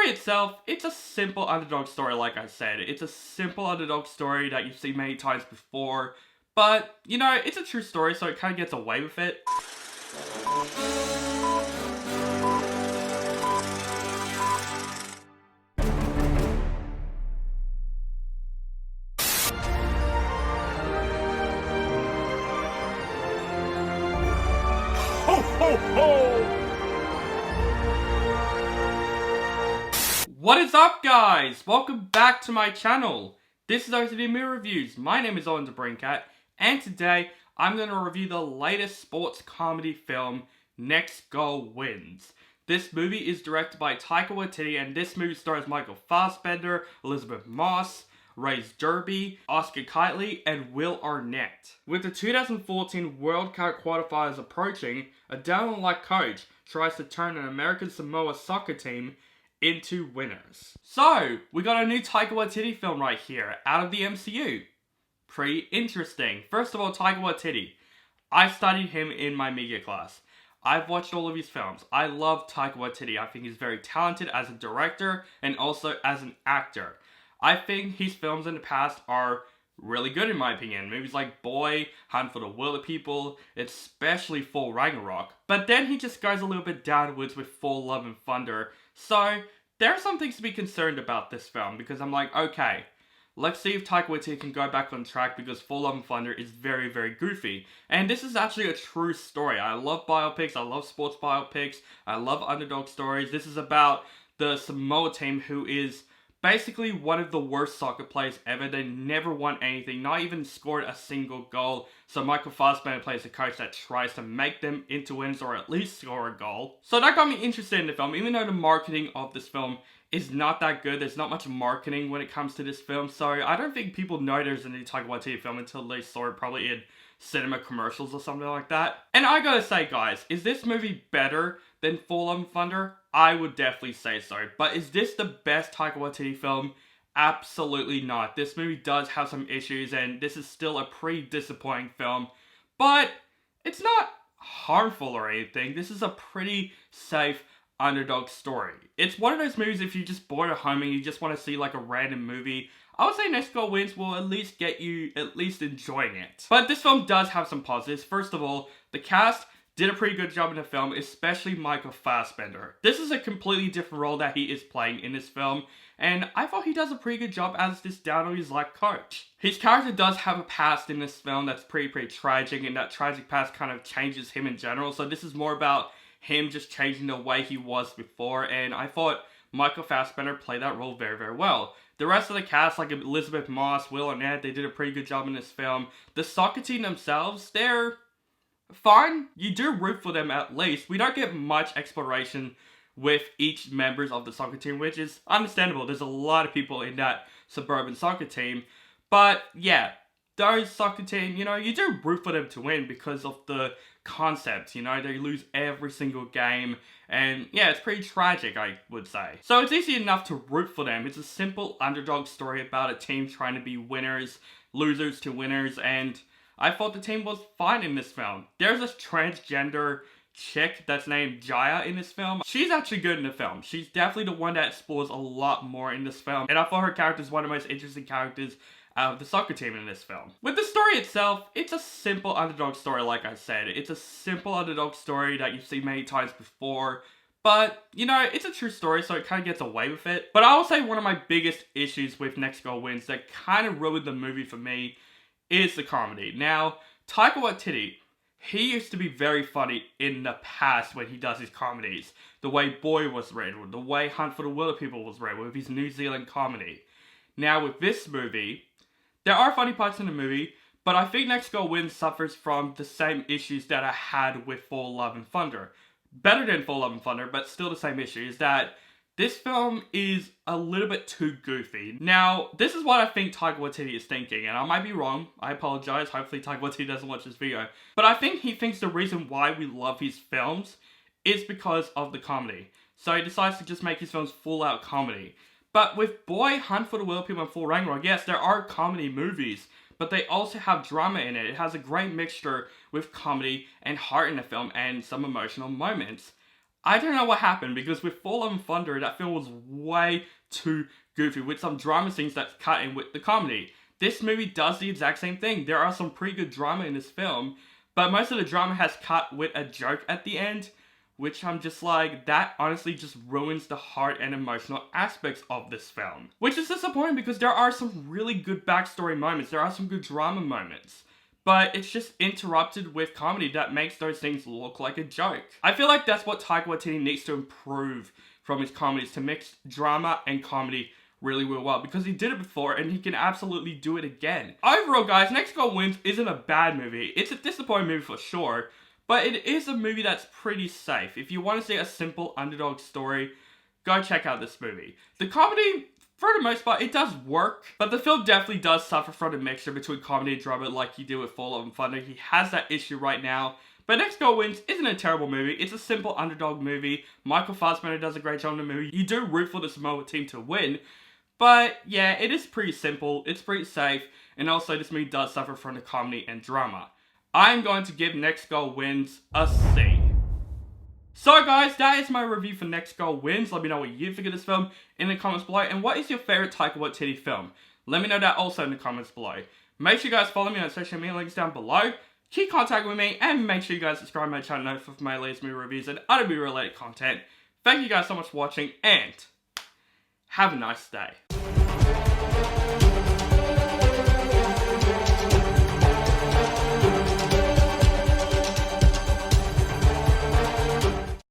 story itself, it's a simple underdog story, like I said. It's a simple underdog story that you've seen many times before. But, you know, it's a true story, so it kind of gets away with it. Ho, ho, ho! What is up, guys? Welcome back to my channel. This is OTD Movie Reviews. My name is Owen DeBrincat, and today I'm going to review the latest sports comedy film, Next Goal Wins. This movie is directed by Taika Waititi, and this movie stars Michael Fassbender, Elisabeth Moss, Rhys Darby, Oscar Kitely, and Will Arnett. With the 2014 World Cup qualifiers approaching, a down-on-luck coach tries to turn an American Samoa soccer team into winners. So, we got a new Taika Waititi film right here, out of the MCU. Pretty interesting. First of all, Taika Waititi. I studied him in my media class. I've watched all of his films. I love Taika Waititi. I think he's very talented as a director and also as an actor. I think his films in the past are really good in my opinion. Movies like Boy, Hunt for the Wilderpeople, especially Thor Ragnarok. But then he just goes a little bit downwards with Thor Love and Thunder. So, there are some things to be concerned about this film, because I'm like, okay, let's see if Taika Waititi can go back on track, because Thor Love and Thunder is very, very goofy. And this is actually a true story. I love biopics, I love sports biopics, I love underdog stories. This is about the Samoa team, who is basically one of the worst soccer players ever. They never won anything, not even scored a single goal. So Michael Fassbender plays a coach that tries to make them into winners, or at least score a goal. So that got me interested in the film, even though the marketing of this film is not that good. There's not much marketing when it comes to this film. So I don't think people know there's a new Taika Waititi film until they saw it probably in cinema commercials or something like that. And I gotta say, guys, is this movie better than Thor Love and Thunder? I would definitely say so. But is this the best Taika Waititi film? Absolutely not. This movie does have some issues, and this is still a pretty disappointing film. But it's not harmful or anything. This is a pretty safe underdog story. It's one of those movies, if you're just bored at home and you just want to see like a random movie, I would say Next Goal Wins will at least get you at least enjoying it. But this film does have some positives. First of all, the cast did a pretty good job in the film, especially Michael Fassbender. This is a completely different role that he is playing in this film, and I thought he does a pretty good job as this down-on-his-luck coach. His character does have a past in this film that's pretty tragic, and that tragic past kind of changes him in general, so this is more about him just changing the way he was before, and I thought Michael Fassbender played that role very, very well. The rest of the cast, like Elisabeth Moss, Will Arnett, they did a pretty good job in this film. The soccer team themselves, they're fine. You do root for them at least. We don't get much exploration with each members of the soccer team, which is understandable. There's a lot of people in that suburban soccer team. But yeah, those soccer team, you know, you do root for them to win because of the concept, you know, they lose every single game, and yeah, it's pretty tragic, I would say. So it's easy enough to root for them. It's a simple underdog story about a team trying to be winners, losers to winners, and I thought the team was fine in this film. There's this transgender chick that's named Jaya in this film. She's actually good in the film. She's definitely the one that explores a lot more in this film, and I thought her character is one of the most interesting characters out of the soccer team in this film. With the story itself, it's a simple underdog story, like I said. It's a simple underdog story that you've seen many times before. But, you know, it's a true story, so it kind of gets away with it. But I will say one of my biggest issues with Next Goal Wins that kind of ruined the movie for me is the comedy. Now, Taika Waititi, he used to be very funny in the past when he does his comedies. The way Boy was written, the way Hunt for the Wilderpeople was written, with his New Zealand comedy. Now, with this movie, there are funny parts in the movie, but I think Next Goal Wins suffers from the same issues that I had with Thor Love and Thunder. Better than Thor Love and Thunder, but still the same issues, that this film is a little bit too goofy. Now, this is what I think Taika Waititi is thinking, and I might be wrong. I apologize. Hopefully Taika Waititi doesn't watch this video. But I think he thinks the reason why we love his films is because of the comedy. So he decides to just make his films full-out comedy. But with Boy, Hunt for the Wilderpeople, and Thor Ragnarok, yes, there are comedy movies, but they also have drama in it. It has a great mixture with comedy and heart in the film and some emotional moments. I don't know what happened, because with Fall Love and Thunder, that film was way too goofy with some drama scenes that's cut in with the comedy. This movie does the exact same thing. There are some pretty good drama in this film, but most of the drama has cut with a joke at the end, which I'm just like, that honestly just ruins the heart and emotional aspects of this film. Which is disappointing, because there are some really good backstory moments, there are some good drama moments. But it's just interrupted with comedy that makes those things look like a joke. I feel like that's what Taika Waititi needs to improve from his comedies, to mix drama and comedy really well, because he did it before and he can absolutely do it again. Overall, guys, Next Goal Wins isn't a bad movie. It's a disappointing movie for sure, but it is a movie that's pretty safe. If you want to see a simple underdog story, go check out this movie. The comedy, for the most part, it does work, but the film definitely does suffer from a mixture between comedy and drama like he did with Fall Love and Thunder. He has that issue right now. But Next Goal Wins isn't a terrible movie. It's a simple underdog movie. Michael Fassbender does a great job in the movie. You do root for the Samoa team to win. But yeah, it is pretty simple. It's pretty safe. And also, this movie does suffer from the comedy and drama. I'm going to give Next Goal Wins a C. So guys, that is my review for Next Goal Wins. Let me know what you think of this film in the comments below. And what is your favorite Taika Waititi film? Let me know that also in the comments below. Make sure you guys follow me on social media links down below. Keep contact with me, and make sure you guys subscribe to my channel for my latest movie reviews and other movie related content. Thank you guys so much for watching, and have a nice day.